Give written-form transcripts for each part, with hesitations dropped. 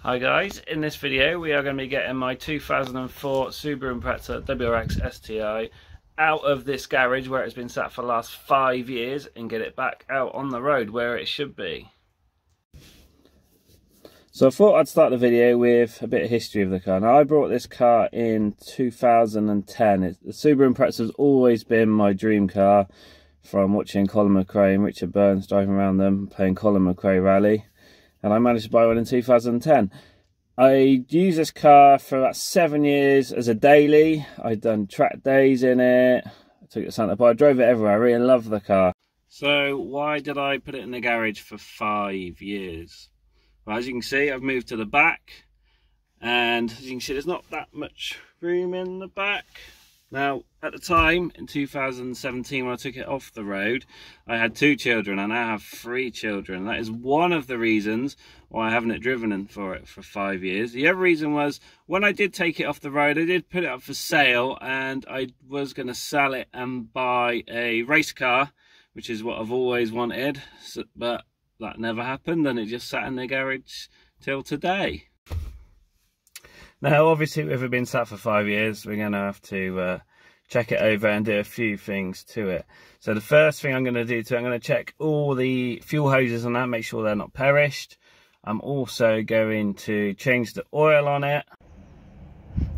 Hi guys, in this video we are going to be getting my 2004 Subaru Impreza WRX STI out of this garage where it's been sat for the last 5 years and get it back out on the road where it should be. So I thought I'd start the video with a bit of history of the car. Now I brought this car in 2010. The Subaru Impreza has always been my dream car from watching Colin McRae and Richard Burns driving around them playing Colin McRae Rally. And I managed to buy one in 2010. I used this car for about 7 years as a daily. I'd done track days in it. I took it to Santa Barbara. I drove it everywhere. I really love the car. So why did I put it in the garage for 5 years? Well, as you can see, I've moved to the back. And as you can see, there's not that much room in the back. Now, at the time, in 2017, when I took it off the road, I had 2 children, and I have 3 children. That is one of the reasons why I haven't driven for 5 years. The other reason was, when I did take it off the road, I did put it up for sale, and I was going to sell it and buy a race car, which is what I've always wanted, but that never happened, and it just sat in the garage till today. Now, obviously, with it being sat for 5 years, we're going to have to check it over and do a few things to it. So the first thing I'm going to do I'm going to check all the fuel hoses on that, make sure they're not perished. I'm also going to change the oil on it.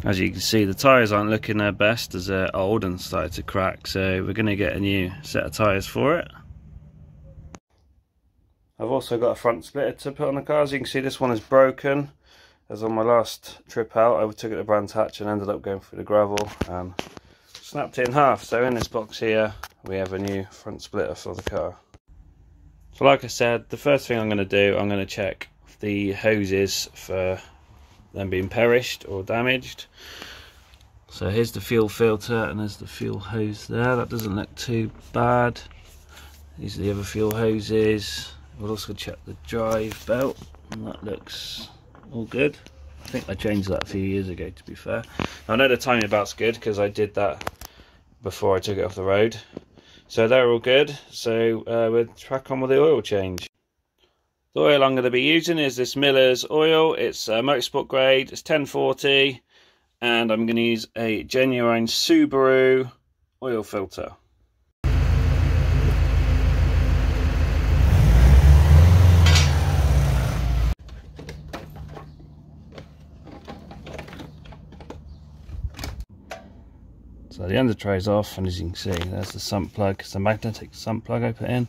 As you can see, the tyres aren't looking their best as they're old and started to crack, so we're going to get a new set of tyres for it. I've also got a front splitter to put on the car. As you can see, this one is broken. As on my last trip out, I took it to Brands Hatch and ended up going through the gravel and snapped it in half. So in this box here, we have a new front splitter for the car. So like I said, the first thing I'm going to do, I'm going to check the hoses for them being perished or damaged. So here's the fuel filter and there's the fuel hose there. That doesn't look too bad. These are the other fuel hoses. We'll also check the drive belt, and that looks all good. I think I changed that a few years ago, to be fair. I know the timing belt's good because I did that before I took it off the road. So they're all good. So we'll crack on with the oil change. The oil I'm going to be using is this Miller's oil. It's motorsport grade. It's 1040, and I'm going to use a genuine Subaru oil filter. So the under tray's off, and as you can see, there's the sump plug. It's a magnetic sump plug I put in,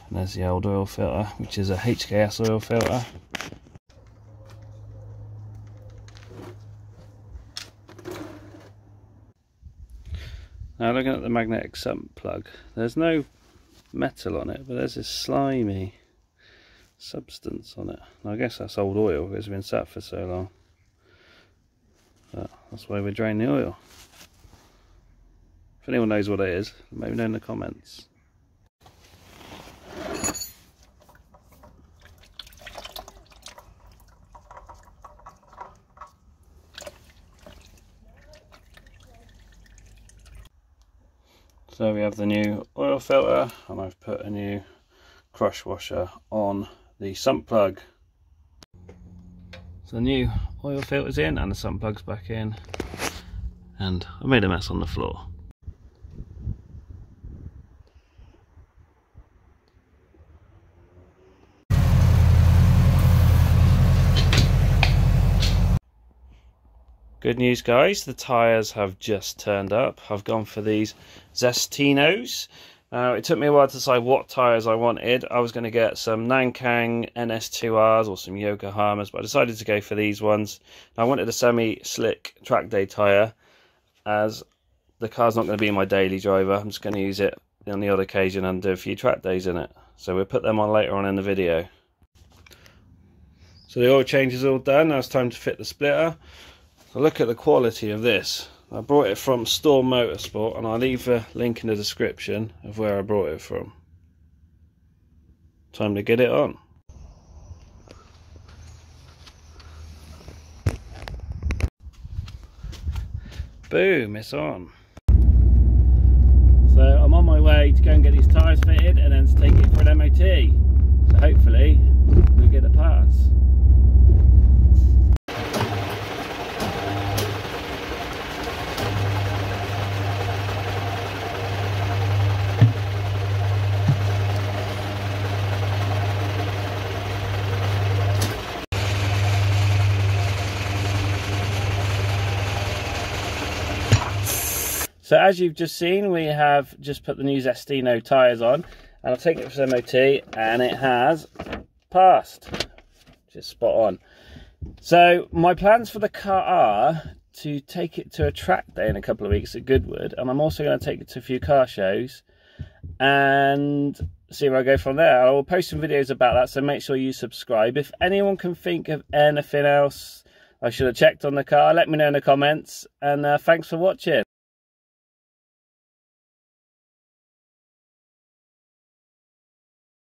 and there's the old oil filter, which is a HKS oil filter. Now looking at the magnetic sump plug, there's no metal on it, but there's this slimy substance on it. Now, I guess that's old oil because it's been sat for so long. But that's why we drain the oil. If anyone knows what it is, let me know in the comments. So we have the new oil filter, and I've put a new crush washer on the sump plug. So the new oil filter's in and the sump plug's back in, and I made a mess on the floor. Good news guys, the tyres have just turned up. I've gone for these Zestinos. It took me a while to decide what tyres I wanted. I was going to get some Nankang NS2Rs or some Yokohamas, but I decided to go for these ones. I wanted a semi-slick track day tyre, as the car's not going to be my daily driver. I'm just going to use it on the odd occasion and do a few track days in it. So we'll put them on later on in the video. So the oil change is all done. Now it's time to fit the splitter. So look at the quality of this. I brought it from Storm Motorsport, and I'll leave a link in the description of where I brought it from. Time to get it on. Boom, it's on. So I'm on my way to go and get these tyres fitted and then to take it for an MOT. So hopefully we get a pass. So as you've just seen, we have just put the new STI no tyres on, and I've taken it for MOT, and it has passed. Just spot on. So my plans for the car are to take it to a track day in a couple of weeks at Goodwood, and I'm also going to take it to a few car shows and see where I go from there. I will post some videos about that, so make sure you subscribe. If anyone can think of anything else I should have checked on the car, let me know in the comments, and thanks for watching.